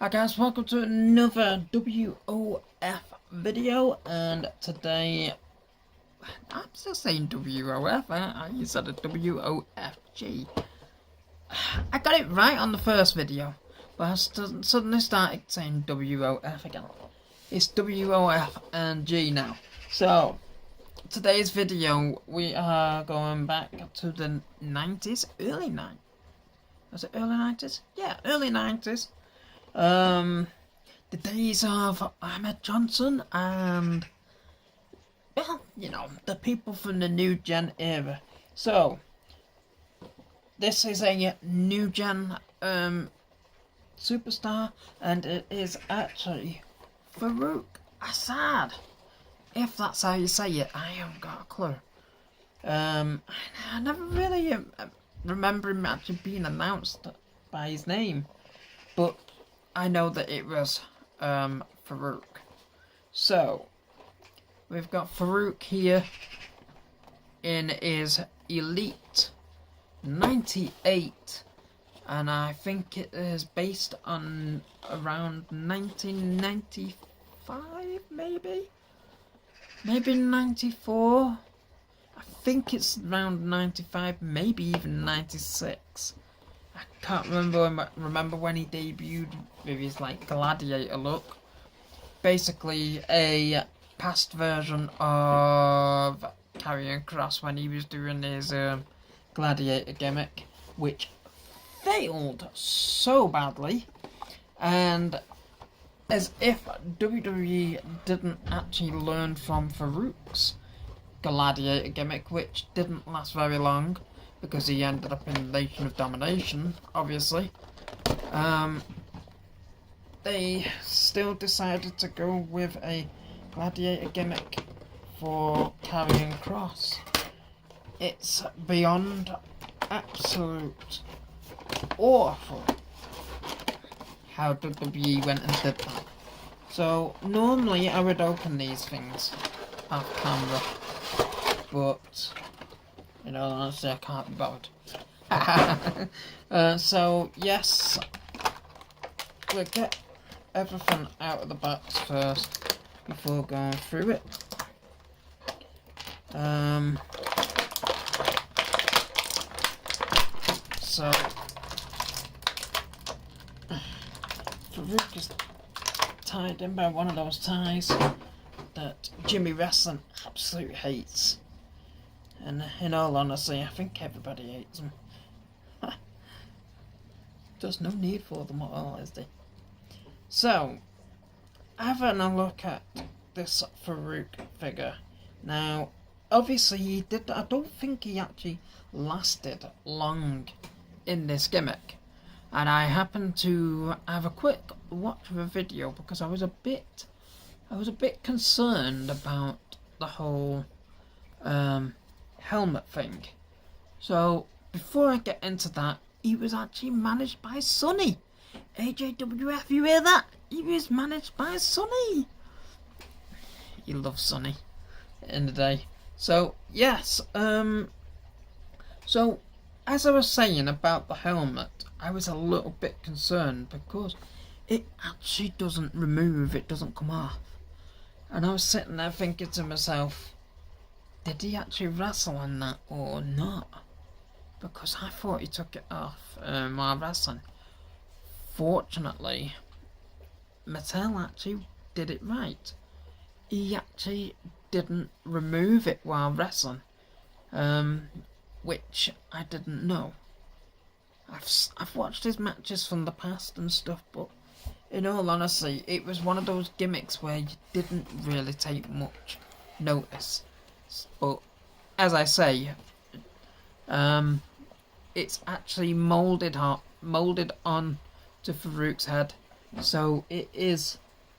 Hi guys, welcome to another WOF video, and today, I'm still saying WOF, you said a WOFG. I got it right on the first video, but I suddenly started saying WOF again. It's WOF and G now. So, today's video, we are going back to the 90s, early 90s. Was it early 90s? Yeah, early 90s. The days of Ahmed Johnson and, well, you know, the people from the new gen era. So, this is a new gen superstar, and it is actually Faarooq Asad. If that's how you say it, I haven't got a clue. I never really remember him actually being announced by his name, but I know that it was Faarooq. So, we've got Faarooq here in his Elite 98, and I think it is based on around 1995, maybe 94. I think it's around 95, maybe even 96. I can't remember when he debuted with his like gladiator look. Basically a past version of Karrion Kross when he was doing his gladiator gimmick, which failed so badly, and as if WWE didn't actually learn from Faarooq's gladiator gimmick, which didn't last very long, because he ended up in Nation of Domination, obviously. They still decided to go with a gladiator gimmick for Karrion Kross. It's beyond absolute awful how WWE went and did that. So, normally I would open these things off camera, but you know, honestly, I can't be bothered. So, yes, we'll get everything out of the box first before going through it. So, Faarooq is tied in by one of those ties that Jimmy Wrestling absolutely hates. And in all honesty, I think everybody hates them. There's no need for them at all, is there? So, having a look at this Faarooq figure. Now, obviously I don't think he actually lasted long in this gimmick. And I happened to have a quick watch of a video because I was a bit concerned about the whole helmet thing. So before I get into that, he was actually managed by Sonny. AJWF, you hear that? He was managed by Sonny. You love Sonny in the day. So yes, so as I was saying about the helmet, I was a little bit concerned because it actually doesn't remove, it doesn't come off. And I was sitting there thinking to myself, did he actually wrestle on that or not? Because I thought he took it off while wrestling. Fortunately, Mattel actually did it right. He actually didn't remove it while wrestling, which I didn't know. I've watched his matches from the past and stuff, but in all honesty, it was one of those gimmicks where you didn't really take much notice. But as I say, it's actually molded on to Faarooq's head, so it is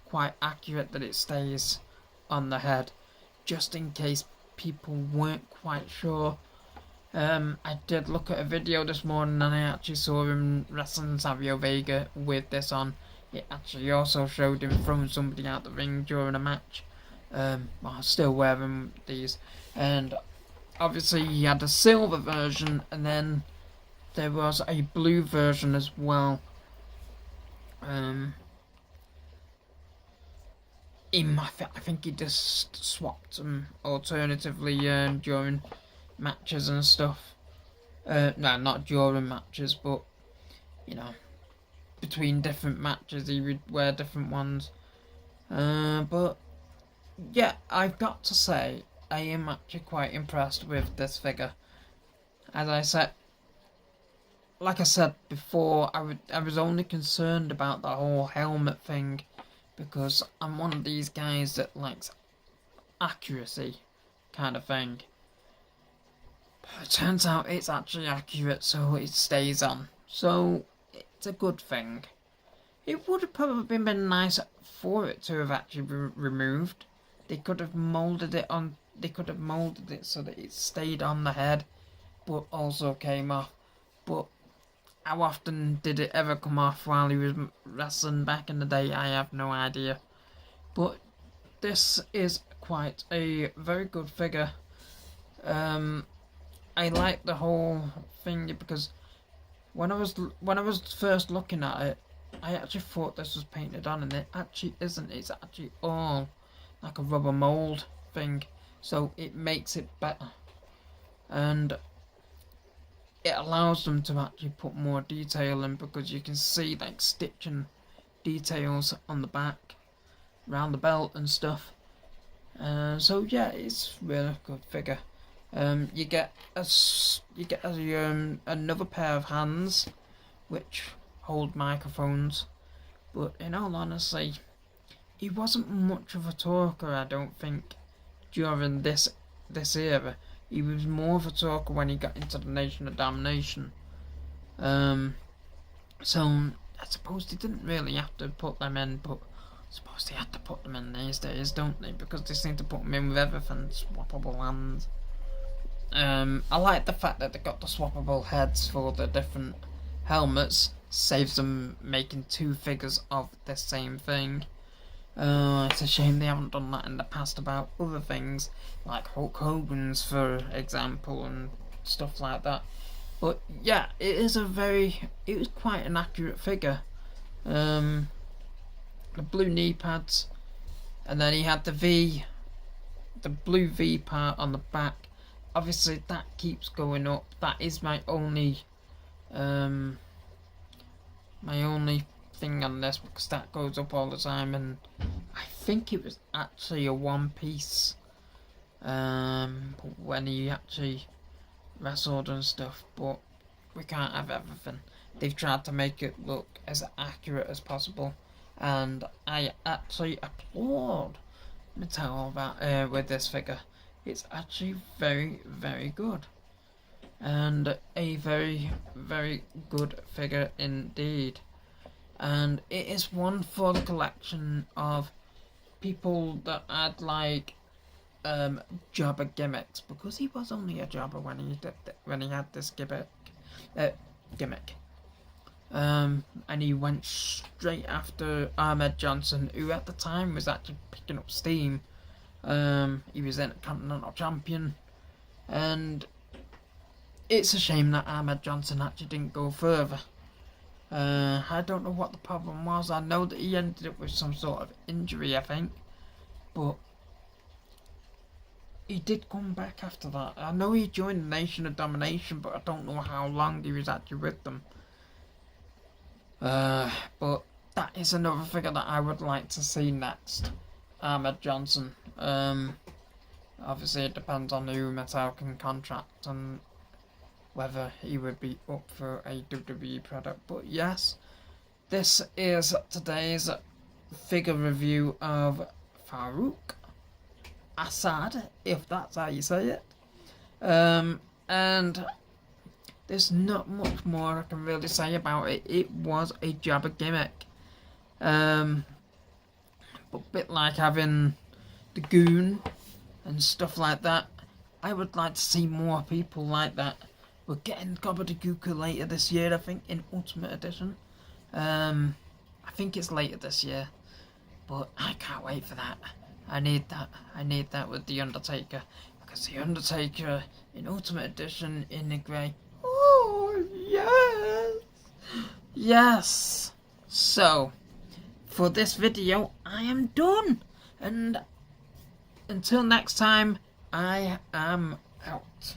quite accurate that it stays on the head, just in case people weren't quite sure. I did look at a video this morning and I actually saw him wrestling Savio Vega with this on. It actually also showed him throwing somebody out the ring during a match. Well, still wearing these. And obviously he had a silver version, and then there was a blue version as well. I think he just swapped them alternatively during matches and stuff. No, not during matches, but you know, between different matches he would wear different ones. But yeah, I've got to say I am actually quite impressed with this figure. As I said, like I said before, I was only concerned about the whole helmet thing because I'm one of these guys that likes accuracy kind of thing. But it turns out it's actually accurate, so it stays on. So it's a good thing. It would have probably been nice for it to have actually removed. They could have molded it on. They could have molded it so that it stayed on the head, but also came off. But how often did it ever come off while he was wrestling back in the day? I have no idea. But this is quite a very good figure. I like the whole thing because when I was first looking at it, I actually thought this was painted on, and it actually isn't. It's actually all like a rubber mold thing, so it makes it better, and it allows them to actually put more detail in because you can see like stitching details on the back, around the belt and stuff. So yeah, it's really a good figure. You get another pair of hands, which hold microphones. But in all honesty, he wasn't much of a talker, I don't think, during this era. He was more of a talker when he got into the Nation of Domination. So I suppose they didn't really have to put them in, but I suppose they had to put them in these days, don't they? Because they seem to put them in with everything, swappable hands. I like the fact that they got the swappable heads for the different helmets. Saves them making two figures of the same thing. It's a shame they haven't done that in the past about other things, like Hulk Hogan's, for example, and stuff like that. But yeah, it was quite an accurate figure. The blue knee pads, and then he had the blue V part on the back. Obviously, that keeps going up. That is my only thing on this, because that goes up all the time, and I think it was actually a one piece when he actually wrestled and stuff, but we can't have everything. They've tried to make it look as accurate as possible, and I actually applaud Mattel that with this figure. It's actually very, very good, and a very, very good figure indeed. And it is one for the collection of people that had like jobber gimmicks, because he was only a jobber when he had this gimmick, and he went straight after Ahmed Johnson, who at the time was actually picking up steam. He was Intercontinental Champion, and it's a shame that Ahmed Johnson actually didn't go further. I don't know what the problem was. I know that he ended up with some sort of injury, I think, but he did come back after that. I know he joined the Nation of Domination, but I don't know how long he was actually with them. But that is another figure that I would like to see next. Ahmed Johnson. Obviously it depends on who Mattel can contract and whether he would be up for a WWE product. But yes, this is today's figure review of Faarooq Asad, if that's how you say it. And there's not much more I can really say about it. It was a jobber gimmick. But a bit like having the Goon and stuff like that. I would like to see more people like that. We're getting Gobbledygooker later this year, I think, in Ultimate Edition. I think it's later this year, but I can't wait for that. I need that. I need that with The Undertaker, because The Undertaker in Ultimate Edition in the grey. Oh, yes! Yes! So, for this video, I am done. And until next time, I am out.